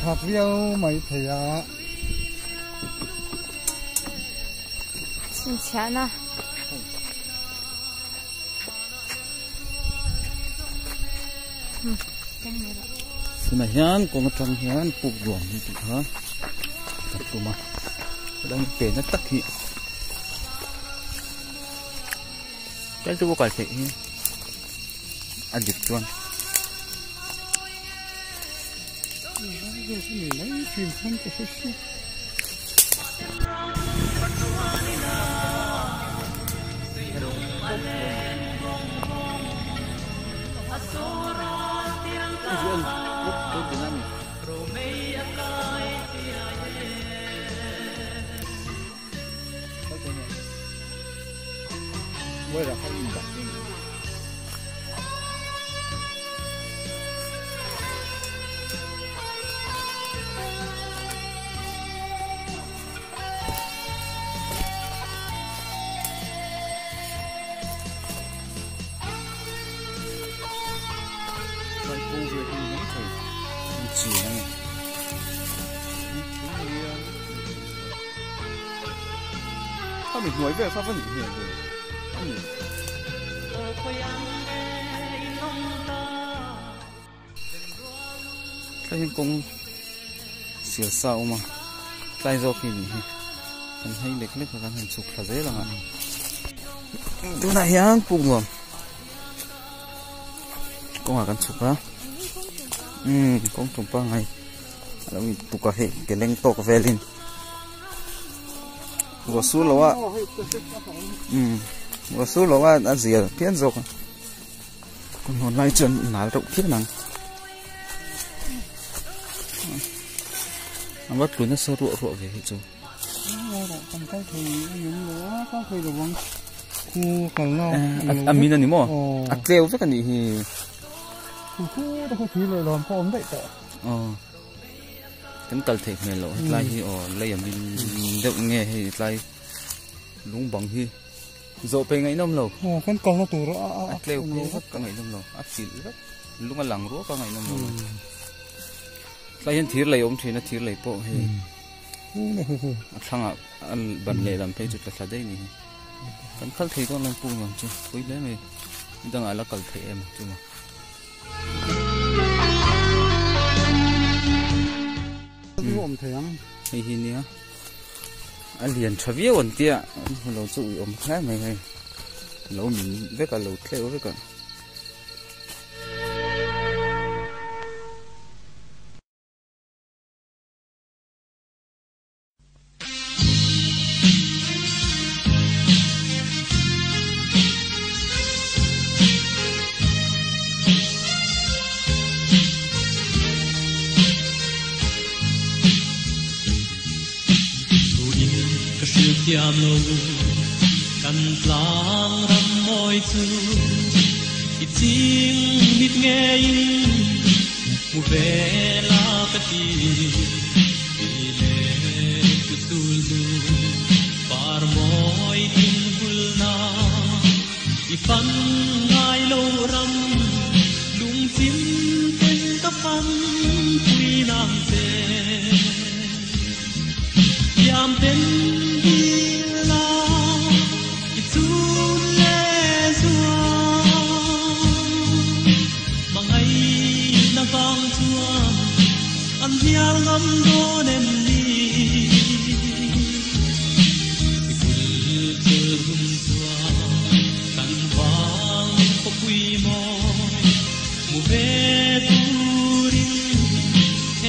hạt riêu mấy thầy à xin chào na xin hiền cũng trong hiền phục ruộng như thế hả tập tụ mà đang kể nó tắc hiện cái tôi có thể ăn được luôn lấy truyền thông cho số Mới là không nhìn gặp vậy công việc thì nó phải chỉ này sao mình nói về sao vẫn hiểu rồi cái những công sửa sau mà tay do cái gì mình hay để clip của hình sụp là dễ lắm ạ chỗ này á cùng rồi công kan sụp á công trồng pa ngay là mình tụ cả hệ cái leng to cái velin gua su lo á gua su lo á ăn gì à偏rồi còn hồn lai chân nál rộng thiết năng anh bắt cuốn nó sơ ruộng về hết rồi còn cái thì những nữa có khi là vâng khu còn lo mình là gì mà treo với cái gì thì khu đó có chỉ là làm phong vậy cả cái tàu thể này lộ lại thì lấy ở mình động nghe thì lại lúng bằng thì dỗ về ngày năm lâu con còn nó tủ rõ treo rất cả ngày năm lâu áp xịt rất lúc mà lằng rúa cả ngày năm lâu lại hiện thiệt lấy ông thì nó thiệt lấy bộ thì thằng ạ anh bận lệ làm phải chụp là đây này vẫn khăn thì con làm pung làm chứ cuối đấy mày đang ở là cần thể em chứ mà ôm thèm hay nhỉ anh liền cho biết ổn tiệt lâu trụ ôm khác mày hay lâu mình với cả lâu theo với cả tiam lâu căn lang râm môi chu ít chinh ít nghe một vẻ la cái gì lệ tu tu par môi tin hulna ifan ngai lâu râm lung chim tên các fan quy nam te tiam tên yang ngam do nem ni ikul terhun tua kan wang popui mo mu ve turing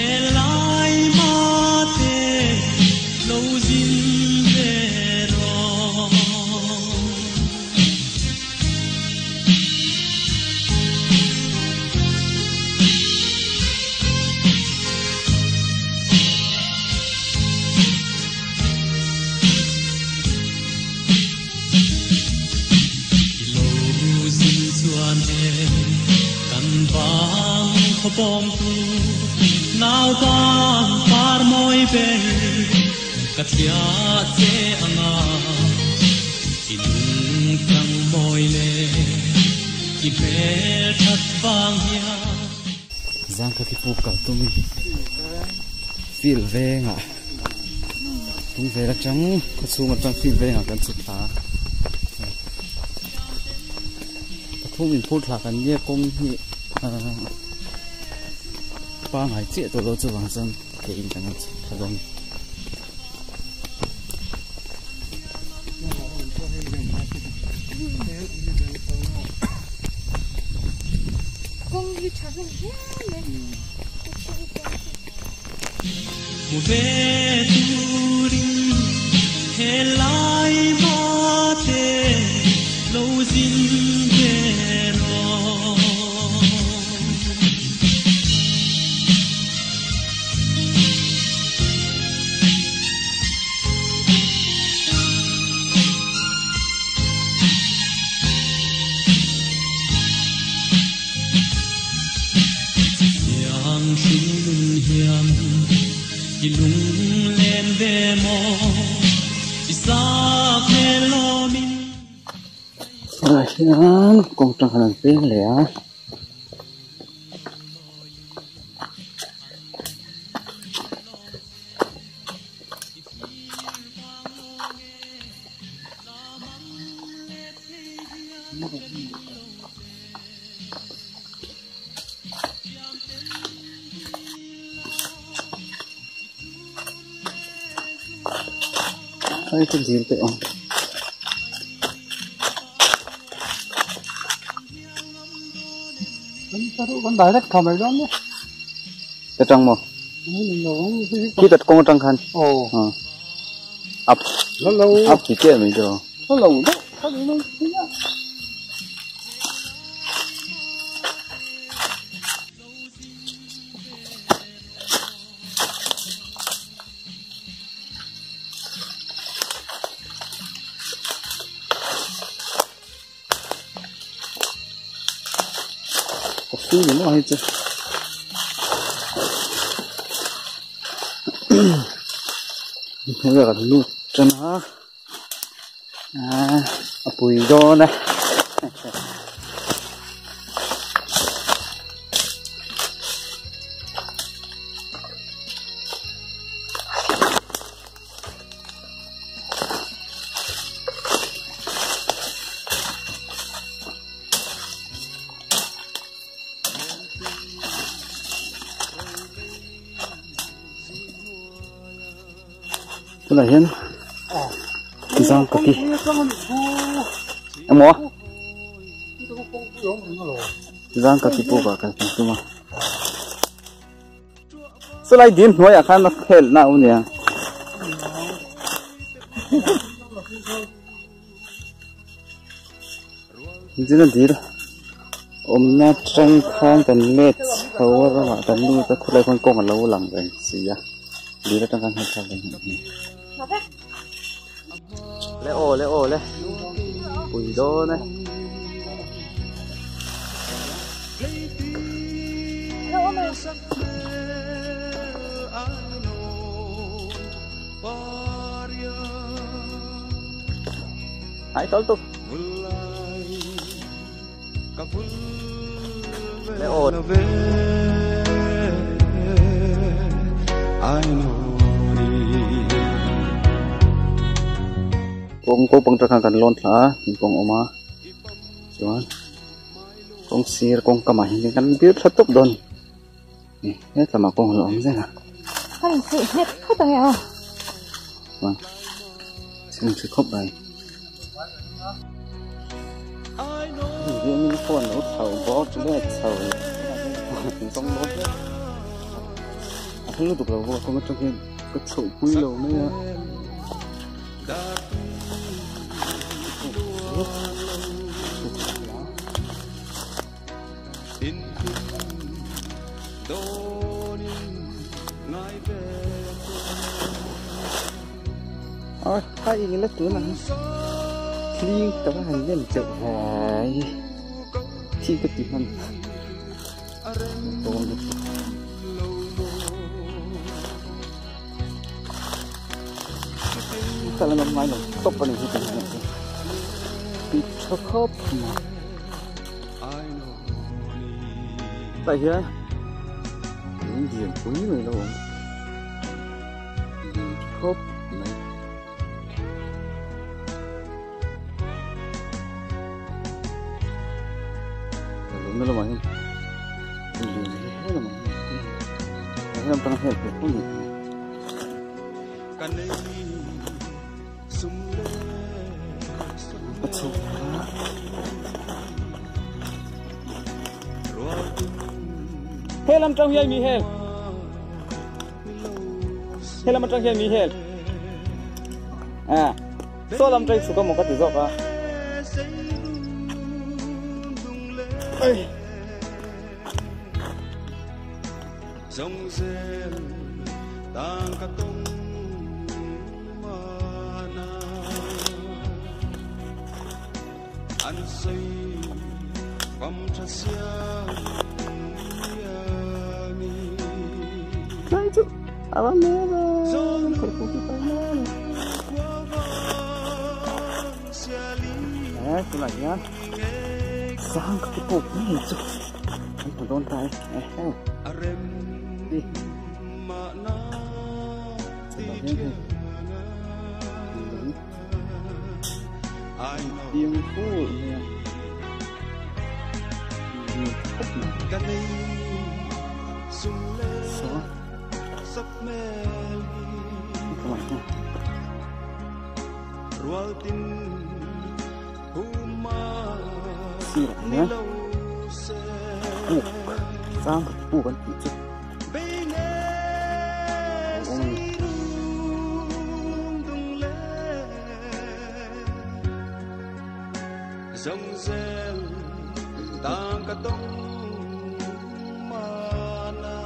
elai mate lo zin vero bom tu nau tan par moi be katia che anga ilung tang moi le ki pe that bang ya giang ka ki pu ka tu mi feel về ngã tung về là trắng có xuống ở trong feel về ngã cần sụt thả thu mình phút là cần nhẹ công nhẹ ba ngày chết tôi lo cho vàng dân để in chẳng hạn thật rồi công như chả được hết đấy. một bé turin he lai ma te lâu zin te ro yang sun hiam ilung len ve mo isa pelo min Ayan, kung trăng hành tiếng lẻ thấy cái gì vậy ông con đại đất không phải đó nhé. cái trăng mà khi đặt con trăng hành ấp ấp chỉ kia mình được nó lâu đó, nó lâu đó. cái gì nó hay chưa bây giờ là lụt cho nó bùi đô này cái này hen giang cực kỳ em mua giang cực kỳ bù vào cái gì mà sao lại điên nói à khăn nó hết nào nhỉ gì là gì đó nhát trăng khang tận lết hầu ra mà tận nuôi ta thu lại con công ở lâu lắm rồi gì à đi ra trăng khang hết sao đây lẽ ồ bùi đô này hãy tóm tục lẽ ồ con bằng trăng cần lon thả con oma chuan con sir con cầm ảnh những căn biết rất tốt đồn hết là mà con lỏng thế nào Anh chị hết khóc rồi à? vâng xin sự khóc này vì mình còn nó thầu bó chứ đấy thầu xong đó thấy lúc đầu không có trong kia có sổ quy lâu nữa hai cái lớp nữa là liên cả hành lên chợ hải chi cái gì hơn sao là mai rồi top vào này thì bị cho khớp mà tại thế những gì quý người đâu khóc nó là mấy làm tăng hết được không nhỉ? Hel làm trong mi hel làm trong mi hel à số làm trong suka một cái tự do cả dòng rền tang cả tung mana an say bom cha sia mi Ay chú abang mero perpuki tangan tu lagi ya sang kepuk ni chú anh còn đón tay đi tiếng phố nha sang kepuk kan chú dòng rền tang cả tung mana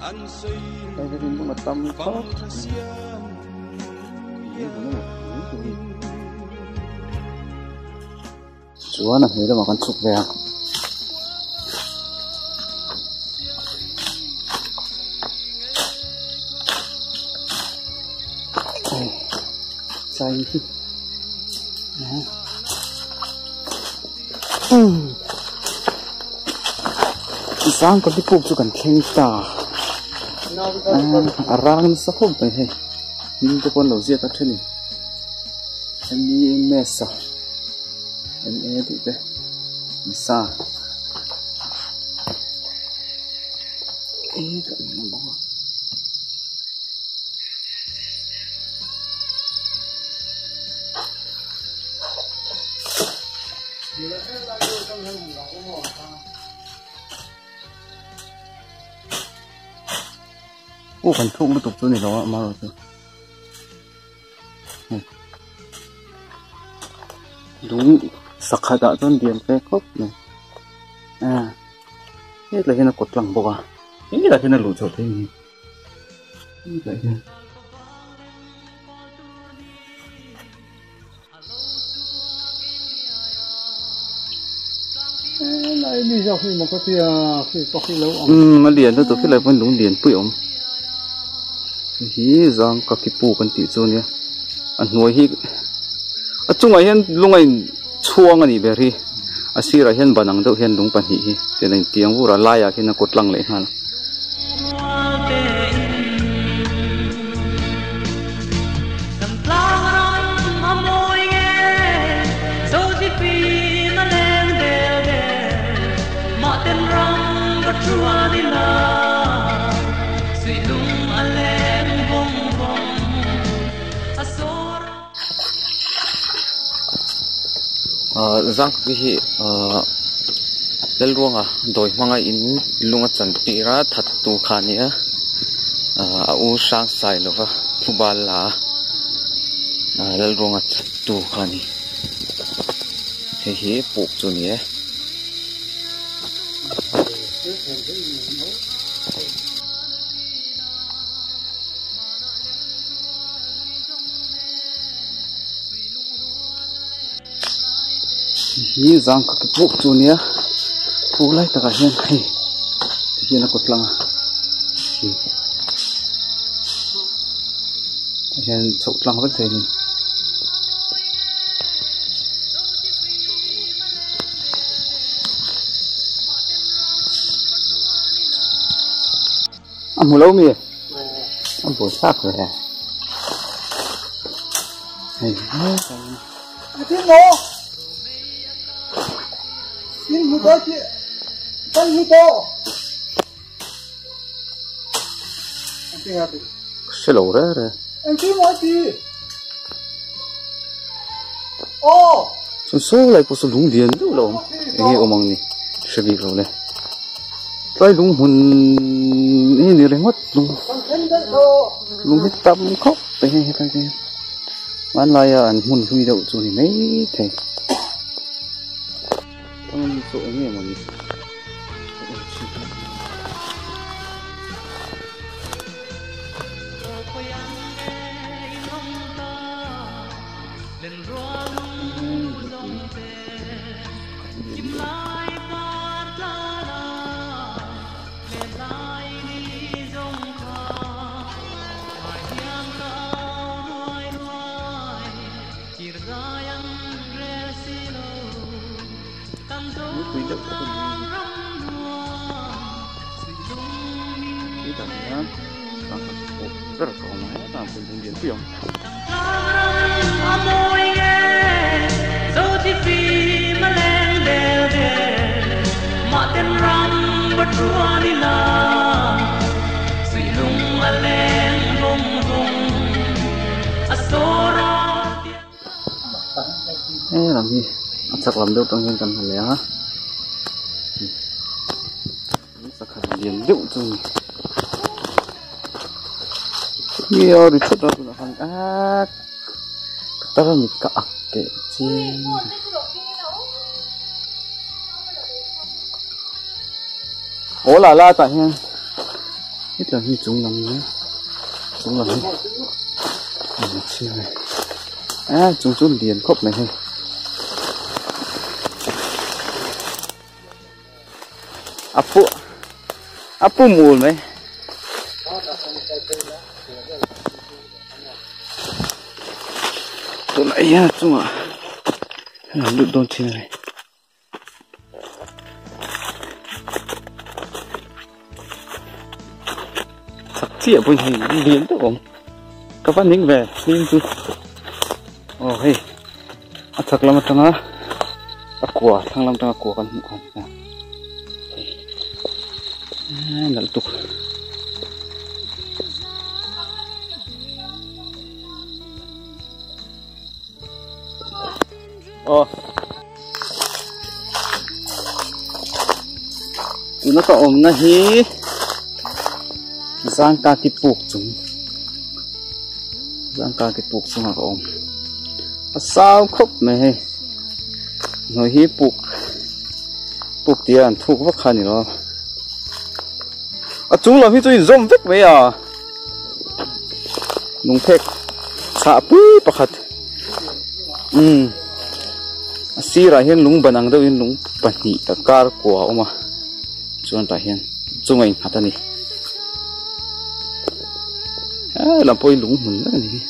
an say đây là những mặt tâm bom cha sia chúa là thế là mà con chụp về chay chứ sáng có cái cục cho cần khen ta rang sắc không phải hay nhưng cái con lẩu diệt ở trên này em đi mẹ sa em đi đây sa cái nó bỏ ô phần thùng nó tục chỗ này đó mà rồi đúng sạc hạt đã chân điện cái cốc này à hết là cái nó cột lằng bò hết là cái nó lụt chỗ thế này hết là cái này đi ra khi mà có khi có khi lâu mà liền tôi khi lại vẫn đúng liền bụi ống hi giang các cái pu con tị chỗ này anh nuôi hi ở chung ấy hiện lúc ấy chuông anh về đi ở xí ra hiện bản năng đâu hiện đúng bản hi cho nên tiếng vũ ra lai à khi nó cột lăng lại ha giang cái hi lel ruang à doi manga in lunga chan pi ra that tu khania u sang sai lova phubal la lel ruang à tu khani he hi puk chu ni hi giang ka puk chu nia pu lai ta ka hian hi hian ko tlanga hi hian chok tlang vek thei ni amulo mi con bò sát rồi à hay Tin nó tin hụt đó chị tay hụt đó sẽ lỗ ra rồi em tin nói gì ô số lại có số lúng điện đâu lộn nghe ông mong này sẽ bị rồi này cái lúng hồn này này mất lúng hết tâm khóc đây cái bán lại ăn hồn huy đậu chỗ này mấy thầy ông chỗ nghe mà mình rất là còn máy làm từ những điện phim làm gì chắc làm đâu trong hiện cần phải lẽ chắc làm điện dụng chung nhiều thì chút đó là phần ác ta là mít cả kệ chi ố là la tại nha ít là như chúng làm nhé chúng làm nhé chi này chúng liền khóc này hay apu mùi mấy tôi lại nha chung à làm được đồn chi này thật chịu với hình biến đó không các bạn nín về nín chứ hey thật là một thằng á của thằng làm thằng của con lần tục nó có ôm nó hi giang ca cái buộc chúng giang ca cái buộc chúng là có ôm sao khóc mày nói hi buộc tiền thuộc vắt khăn nữa chúng làm hi tôi zoom vết vậy à nung phek xả pui pakhat si ra hiền lung banang đâu hiền lung pani takar của ông mà chuan ta hiền chung anh hạt này làm poi lung mình đó này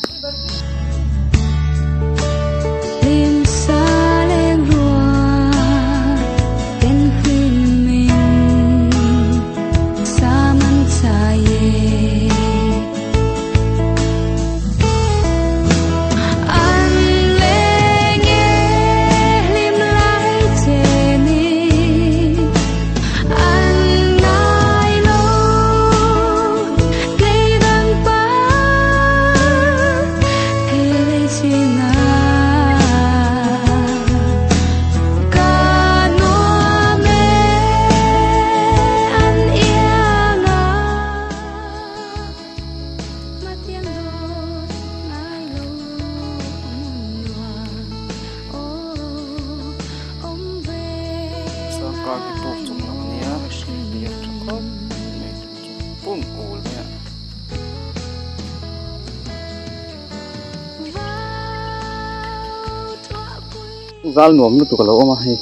gal nuam nu tukalo oma he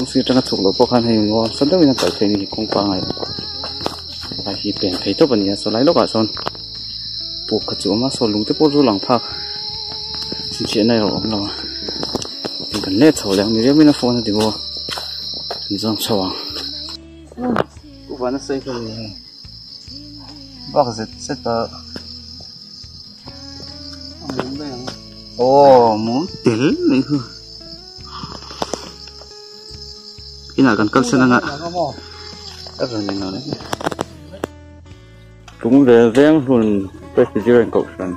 si tanga chuklo pokhan he ngo sandaw ina kai thei ni kong pa ngai ba hi pen thei to bania so lai loka son puk ka chu ma so lungte po ru lang phak chi che nai ro om lawa kan le chho lang ni remina phone di bo jong chawang u bana sai ko ni bác sẽ ta muốn đây ồ muốn tiểu này hư cái nào cần cắt xe năng ạ cắt rồi này nào đấy cũng để riêng luôn phải chỉ riêng cậu rằng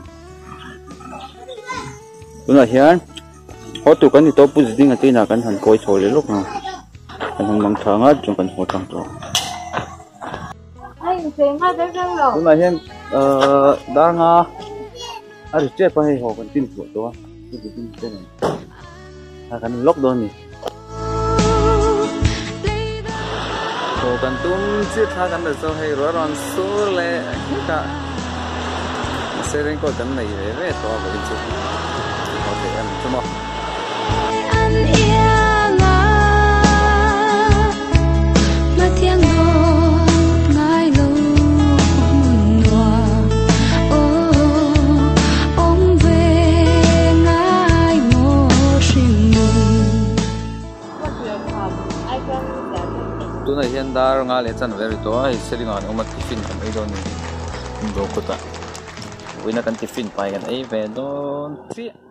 đúng là hiền họ tụ cái thì tôi bút gì ngay tí nào cần hành coi soi lấy lúc nào cần hành bằng thằng á chúng cần hỗ trợ tôi đúng là hiền đang được chơi phải họ cần tin của tôi cái tin cái này cần lock down này họ cần tung chiếc cần được sao hay rồi còn số lệ cả sẽ đến coi cần này về to và đến chỗ có thể ăn cho nó tu này hiện dar nga le chan very to ai selling on omat tiffin kan ai don do ko ta wina kan tiffin pai kan ai ve don 3